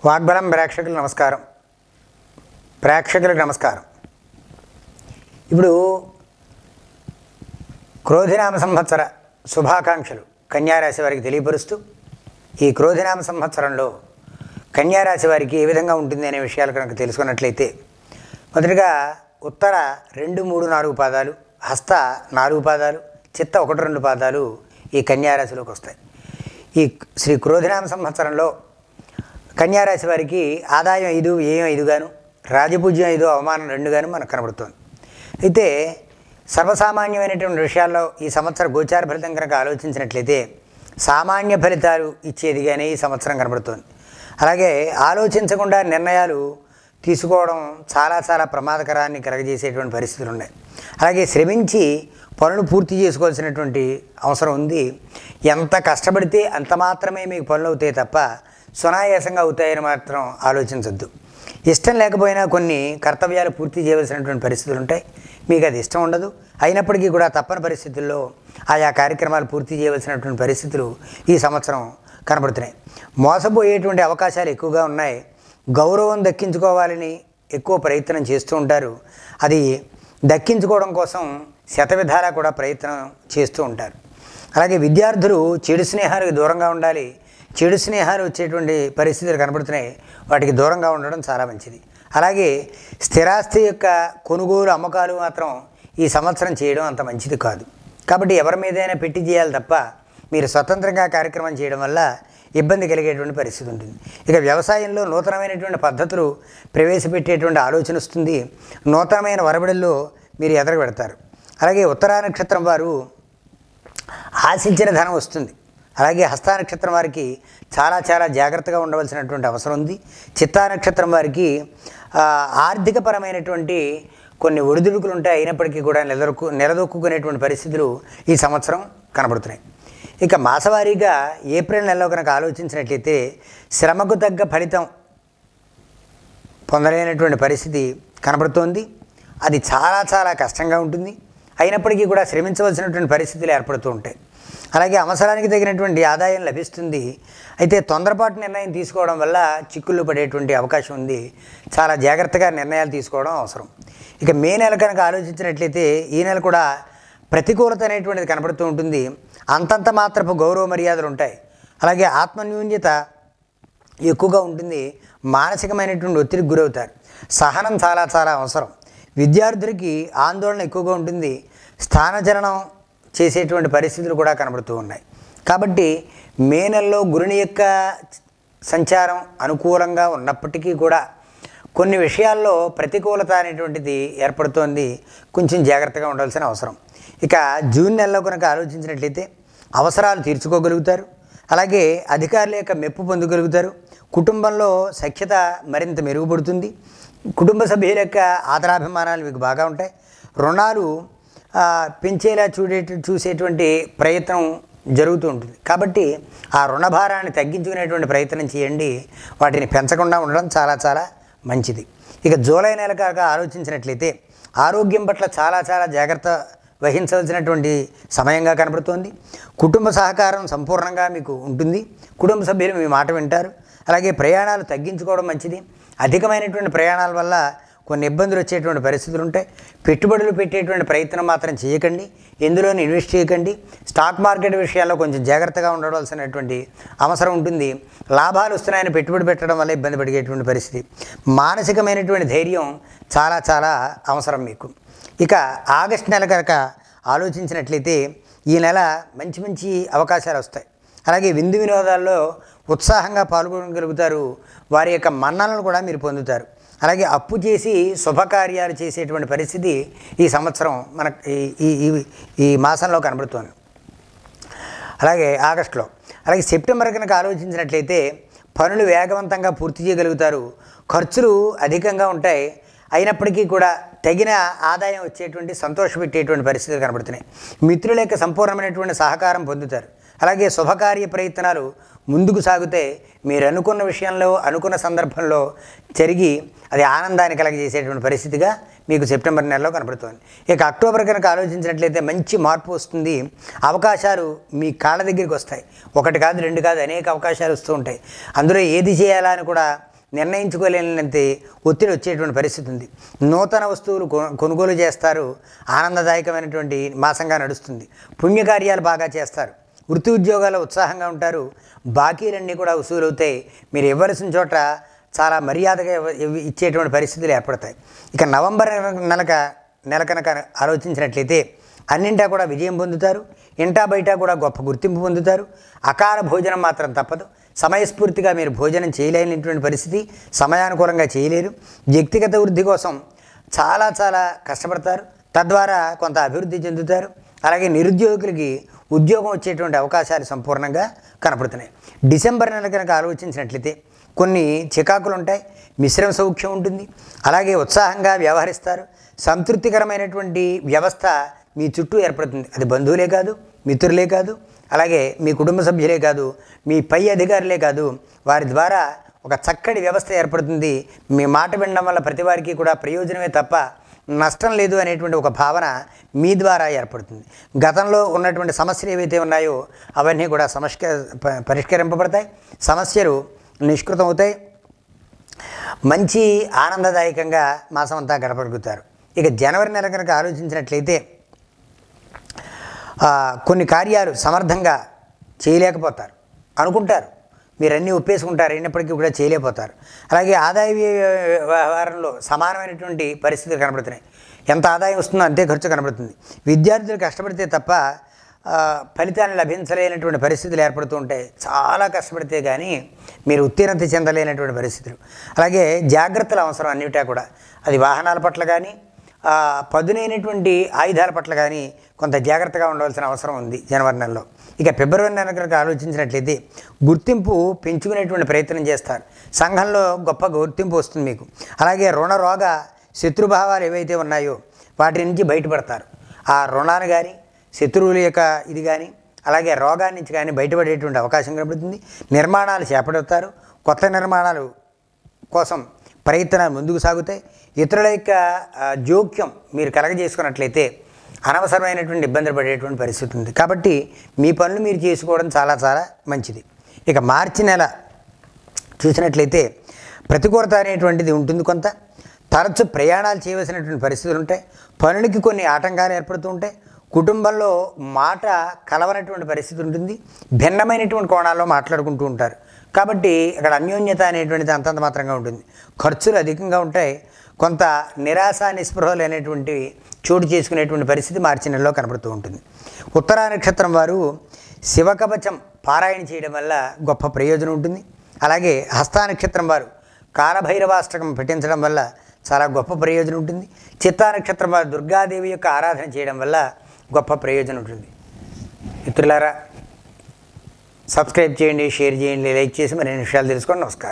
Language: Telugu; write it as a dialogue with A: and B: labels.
A: వాగ్బలం ప్రేక్షకులకు నమస్కారం. ఇప్పుడు క్రోధినామ సంవత్సర శుభాకాంక్షలు కన్యారాశి వారికి తెలియపరుస్తూ, ఈ క్రోధినామ సంవత్సరంలో కన్యారాశి వారికి ఏ విధంగా ఉంటుంది అనే విషయాలు కనుక తెలుసుకున్నట్లయితే, మొదటిగా ఉత్తర 2, 3, 4 పాదాలు, హస్త 4 పాదాలు, చిత్త 1, 2 పాదాలు ఈ కన్యారాశిలోకి వస్తాయి. ఈ శ్రీ క్రోధినామ సంవత్సరంలో కన్యారాశి వారికి ఆదాయం 5, వ్యయం 5 గాను, రాజపూజ్యం 5, అవమానం 2 గాను మనకు కనబడుతోంది. అయితే సర్వసామాన్యమైనటువంటి విషయాల్లో ఈ సంవత్సర గోచార ఫలితం కనుక ఆలోచించినట్లయితే సామాన్య ఫలితాలు ఇచ్చేదిగానే ఈ సంవత్సరం కనబడుతోంది. అలాగే ఆలోచించకుండా నిర్ణయాలు తీసుకోవడం చాలా ప్రమాదకరాన్ని కలగజేసేటువంటి పరిస్థితులు ఉన్నాయి. అలాగే శ్రమించి పనులు పూర్తి చేసుకోవాల్సినటువంటి అవసరం ఉంది. ఎంత కష్టపడితే అంత మాత్రమే మీకు పనులు అవుతాయి తప్ప సునాయాసంగా అవుతాయని మాత్రం ఆలోచించద్దు. ఇష్టం లేకపోయినా కొన్ని కర్తవ్యాలు పూర్తి చేయవలసినటువంటి పరిస్థితులు ఉంటాయి. మీకు అది ఇష్టం ఉండదు, అయినప్పటికీ కూడా తప్పని పరిస్థితుల్లో ఆయా కార్యక్రమాలు పూర్తి చేయవలసినటువంటి పరిస్థితులు ఈ సంవత్సరం కనబడుతున్నాయి. మోసపోయేటువంటి అవకాశాలు ఎక్కువగా ఉన్నాయి. గౌరవం దక్కించుకోవాలని ఎక్కువ ప్రయత్నం చేస్తూ ఉంటారు. అది దక్కించుకోవడం కోసం శతవిధాలా కూడా ప్రయత్నం చేస్తూ ఉంటారు. అలాగే విద్యార్థులు చెడు స్నేహాలకు దూరంగా ఉండాలి. చెడు స్నేహాలు వచ్చేటువంటి పరిస్థితులు కనబడుతున్నాయి. వాటికి దూరంగా ఉండడం చాలా మంచిది. అలాగే స్థిరాస్తి యొక్క కొనుగోలు అమ్మకాలు మాత్రం ఈ సంవత్సరం చేయడం అంత మంచిది కాదు. కాబట్టి ఎవరి మీదైనా పెట్టి చేయాలి తప్ప మీరు స్వతంత్రంగా కార్యక్రమం చేయడం వల్ల ఇబ్బంది కలిగేటువంటి పరిస్థితి ఉంటుంది. ఇక వ్యవసాయంలో నూతనమైనటువంటి పద్ధతులు ప్రవేశపెట్టేటువంటి ఆలోచన వస్తుంది. నూతనమైన వరబడుల్లో మీరు ఎదరగబెడతారు. అలాగే ఉత్తరా నక్షత్రం వారు ఆశించిన ధనం వస్తుంది. అలాగే హస్తా నక్షత్రం వారికి చాలా జాగ్రత్తగా ఉండవలసినటువంటి అవసరం ఉంది. చిత్తా నక్షత్రం వారికి ఆర్థికపరమైనటువంటి కొన్ని ఒడిదుడుకులు ఉంటాయి. అయినప్పటికీ కూడా నిలదొక్కునేటువంటి పరిస్థితులు ఈ సంవత్సరం కనబడుతున్నాయి. ఇక మాసవారీగా ఏప్రిల్ నెలలో కనుక ఆలోచించినట్లయితే శ్రమకు తగ్గ ఫలితం పొందలేనటువంటి పరిస్థితి కనబడుతోంది. అది చాలా కష్టంగా ఉంటుంది. అయినప్పటికీ కూడా శ్రమించవలసినటువంటి పరిస్థితులు ఏర్పడుతూ ఉంటాయి. అలాగే అవసరానికి తగినటువంటి ఆదాయం లభిస్తుంది. అయితే తొందరపాటు నిర్ణయం తీసుకోవడం వల్ల చిక్కుళ్ళు పడేటువంటి అవకాశం ఉంది. చాలా జాగ్రత్తగా నిర్ణయాలు తీసుకోవడం అవసరం. ఇక మే నెల కనుక ఆలోచించినట్లయితే ఈ నెల కూడా ప్రతికూలత అనేటువంటిది కనబడుతూ ఉంటుంది. అంతంత మాత్రపు గౌరవ మర్యాదలు ఉంటాయి. అలాగే ఆత్మన్యూన్యత ఎక్కువగా ఉంటుంది. మానసికమైనటువంటి ఒత్తిడికి గురవుతారు. సహనం చాలా అవసరం. విద్యార్థులకి ఆందోళన ఎక్కువగా ఉంటుంది. స్థానచలనం చేసేటువంటి పరిస్థితులు కూడా కనబడుతూ ఉన్నాయి. కాబట్టి మే నెలలో గురుని యొక్క సంచారం అనుకూలంగా ఉన్నప్పటికీ కూడా కొన్ని విషయాల్లో ప్రతికూలత అనేటువంటిది ఏర్పడుతోంది. కొంచెం జాగ్రత్తగా ఉండాల్సిన అవసరం. ఇక జూన్ నెలలో కనుక ఆలోచించినట్లయితే అవసరాలు తీర్చుకోగలుగుతారు. అలాగే అధికారుల యొక్క మెప్పు పొందగలుగుతారు. కుటుంబంలో సఖ్యత మరింత మెరుగుపడుతుంది. కుటుంబ సభ్యుల యొక్క ఆదరాభిమానాలు మీకు బాగా ఉంటాయి. రుణాలు పెంచేలా చూసేటువంటి ప్రయత్నం జరుగుతూ ఉంటుంది. కాబట్టి ఆ రుణభారాన్ని తగ్గించుకునేటువంటి ప్రయత్నం చేయండి. వాటిని పెంచకుండా ఉండడం చాలా మంచిది. ఇక జూలై నెల కాక ఆలోచించినట్లయితే ఆరోగ్యం పట్ల చాలా జాగ్రత్త వహించవలసినటువంటి సమయంగా కనబడుతోంది. కుటుంబ సహకారం సంపూర్ణంగా మీకు ఉంటుంది. కుటుంబ సభ్యులు మీ మాట వింటారు. అలాగే ప్రయాణాలు తగ్గించుకోవడం మంచిది. అధికమైనటువంటి ప్రయాణాల వల్ల కొన్ని ఇబ్బందులు వచ్చేటువంటి పరిస్థితులు ఉంటాయి. పెట్టుబడులు పెట్టేటువంటి ప్రయత్నం మాత్రం చేయకండి. ఎందులోని ఇన్వెస్ట్ చేయకండి. స్టాక్ మార్కెట్ విషయాల్లో కొంచెం జాగ్రత్తగా ఉండవలసినటువంటి అవసరం ఉంటుంది. లాభాలు వస్తున్నాయని పెట్టుబడి పెట్టడం వల్ల ఇబ్బంది పడిగేటువంటి పరిస్థితి. మానసికమైనటువంటి ధైర్యం చాలా అవసరం మీకు. ఇక ఆగస్టు నెల కనుక ఆలోచించినట్లయితే ఈ నెల మంచి అవకాశాలు వస్తాయి. అలాగే విందు వినోదాల్లో ఉత్సాహంగా పాల్గొనగలుగుతారు. వారి యొక్క మన్ననలు కూడా మీరు పొందుతారు. అలాగే అప్పు చేసి శుభకార్యాలు చేసేటువంటి పరిస్థితి ఈ సంవత్సరం మనకి ఈ మాసంలో కనబడుతోంది. అలాగే ఆగస్టులో. అలాగే సెప్టెంబర్ కనుక ఆలోచించినట్లయితే పనులు వేగవంతంగా పూర్తి చేయగలుగుతారు. ఖర్చులు అధికంగా ఉంటాయి. అయినప్పటికీ కూడా తగిన ఆదాయం వచ్చేటువంటి సంతోషపెట్టేటువంటి పరిస్థితులు కనబడుతున్నాయి. మిత్రుల యొక్క సంపూర్ణమైనటువంటి సహకారం పొందుతారు. అలాగే శుభకార్య ప్రయత్నాలు ముందుకు సాగితే మీరు అనుకున్న విషయంలో అనుకున్న సందర్భంలో జరిగి అది ఆనందాన్ని కలగజేసేటువంటి పరిస్థితిగా మీకు సెప్టెంబర్ నెలలో కనబడుతుంది. ఇక అక్టోబర్ కనుక ఆలోచించినట్లయితే మంచి మార్పు వస్తుంది. అవకాశాలు మీ కాళ్ళ దగ్గరికి వస్తాయి. ఒకటి కాదు, రెండు కాదు, అనేక అవకాశాలు వస్తూ ఉంటాయి. అందులో ఏది చేయాలా అని కూడా నిర్ణయించుకోలేనంత ఒత్తిడి వచ్చేటువంటి పరిస్థితి ఉంది. నూతన వస్తువులు కొనుగోలు చేస్తారు. ఆనందదాయకమైనటువంటి మాసంగా నడుస్తుంది. పుణ్యకార్యాలు బాగా చేస్తారు. వృత్తి ఉద్యోగాల్లో ఉత్సాహంగా ఉంటారు. బాకీలన్నీ కూడా వసూలవుతాయి. మీరు ఇవ్వాల్సిన చోట చాలా మర్యాదగా ఇచ్చేటువంటి పరిస్థితులు ఏర్పడతాయి. ఇక నవంబర్ నెల కనుక ఆలోచించినట్లయితే అన్నింటా కూడా విజయం పొందుతారు. ఇంటా బయట కూడా గొప్ప గుర్తింపు పొందుతారు. అకాల భోజనం మాత్రం తప్పదు. సమయస్ఫూర్తిగా మీరు భోజనం చేయలేనటువంటి పరిస్థితి, సమయానుకూలంగా చేయలేరు. వ్యక్తిగత వృద్ధి కోసం చాలా కష్టపడతారు. తద్వారా కొంత అభివృద్ధి చెందుతారు. అలాగే నిరుద్యోగులకి ఉద్యోగం వచ్చేటువంటి అవకాశాలు సంపూర్ణంగా కనపడుతున్నాయి. డిసెంబర్ నెల కనుక ఆలోచించినట్లయితే కొన్ని చికాకులు ఉంటాయి. మిశ్రమ సౌఖ్యం ఉంటుంది. అలాగే ఉత్సాహంగా వ్యవహరిస్తారు. సంతృప్తికరమైనటువంటి వ్యవస్థ మీ చుట్టూ ఏర్పడుతుంది. అది బంధువులే కాదు, మిత్రులే కాదు, అలాగే మీ కుటుంబ సభ్యులే కాదు, మీ పై అధికారులే కాదు, వారి ద్వారా ఒక చక్కటి వ్యవస్థ ఏర్పడుతుంది. మీ మాట వినడం వల్ల ప్రతి వారికి కూడా ప్రయోజనమే తప్ప నష్టం లేదు అనేటువంటి ఒక భావన మీ ద్వారా ఏర్పడుతుంది. గతంలో ఉన్నటువంటి సమస్యలు ఏవైతే ఉన్నాయో అవన్నీ కూడా పరిష్కరింపబడతాయి. సమస్యలు నిష్కృతం అవుతాయి. మంచి ఆనందదాయకంగా మాసం అంతా గడపగలుగుతారు. ఇక జనవరి నెల కనుక ఆలోచించినట్లయితే కొన్ని కార్యాలు సమర్థంగా చేయలేకపోతారు. అనుకుంటారు, మీరన్నీ ఒప్పేసుకుంటారు, అయినప్పటికీ కూడా చేయలేకపోతారు. అలాగే ఆదాయ వ్యవహారంలో సమానమైనటువంటి పరిస్థితులు కనబడుతున్నాయి. ఎంత ఆదాయం వస్తుందో అంతే ఖర్చు కనబడుతుంది. విద్యార్థులు కష్టపడితే తప్ప ఫలితాన్ని లభించలేనటువంటి పరిస్థితులు ఏర్పడుతూ ఉంటాయి. చాలా కష్టపడితే కానీ మీరు ఉత్తీర్ణత చెందలేనటువంటి పరిస్థితులు. అలాగే జాగ్రత్తలు అవసరం అన్నిటా కూడా. అది వాహనాల పట్ల కానీ పదునైనటువంటి ఆయుధాల పట్ల కానీ కొంత జాగ్రత్తగా ఉండవలసిన అవసరం ఉంది జనవరి నెలలో. ఇక ఫిబ్రవరి నెల కనుక ఆలోచించినట్లయితే గుర్తింపు పెంచుకునేటువంటి ప్రయత్నం చేస్తారు. సంఘంలో గొప్ప గుర్తింపు వస్తుంది మీకు. అలాగే రుణరోగ శత్రుభావాలు ఏవైతే ఉన్నాయో వాటి నుంచి బయటపడతారు. ఆ రుణాన్ని కానీ శత్రువుల యొక్క ఇది కానీ అలాగే రోగాన్ని నుంచి కానీ బయటపడేటువంటి అవకాశం కనబడుతుంది. నిర్మాణాలు చేపడతారు. కొత్త నిర్మాణాలు కోసం ప్రయత్నాలు ముందుకు సాగుతాయి. ఇతరుల యొక్క జోక్యం మీరు కలగజేసుకున్నట్లయితే అనవసరమైనటువంటి ఇబ్బందులు పడేటువంటి పరిస్థితి ఉంది. కాబట్టి మీ పనులు మీరు చేసుకోవడం చాలా మంచిది. ఇక మార్చి నెల చూసినట్లయితే ప్రతికూలత అనేటువంటిది ఉంటుంది. కొంత తరచు ప్రయాణాలు చేయవలసినటువంటి పరిస్థితులు ఉంటాయి. పనులకి కొన్ని ఆటంకాలు ఏర్పడుతూ ఉంటాయి. కుటుంబంలో మాట కలవనటువంటి పరిస్థితి ఉంటుంది. భిన్నమైనటువంటి కోణాల్లో మాట్లాడుకుంటూ ఉంటారు. కాబట్టి అక్కడ అన్యోన్యత అనేటువంటిది అంతంత మాత్రంగా ఉంటుంది. ఖర్చులు అధికంగా ఉంటాయి. కొంత నిరాశ నిస్పృహలు అనేటువంటివి చోటు చేసుకునేటువంటి పరిస్థితి మార్చి నెలలో కనబడుతూ ఉంటుంది. ఉత్తరా నక్షత్రం వారు శివకవచం పారాయణ చేయడం వల్ల గొప్ప ప్రయోజనం ఉంటుంది. అలాగే హస్తా నక్షత్రం వారు కాలభైరవాష్టకం పఠించడం వల్ల చాలా గొప్ప ప్రయోజనం ఉంటుంది. చిత్తా నక్షత్రం వారు దుర్గాదేవి యొక్క ఆరాధన చేయడం వల్ల గొప్ప ప్రయోజనం ఉంటుంది. మిత్రులారా, సబ్స్క్రైబ్ చేయండి, షేర్ చేయండి, లైక్ చేసి మరిన్ని విషయాలు తెలుసుకోండి. నమస్కారం.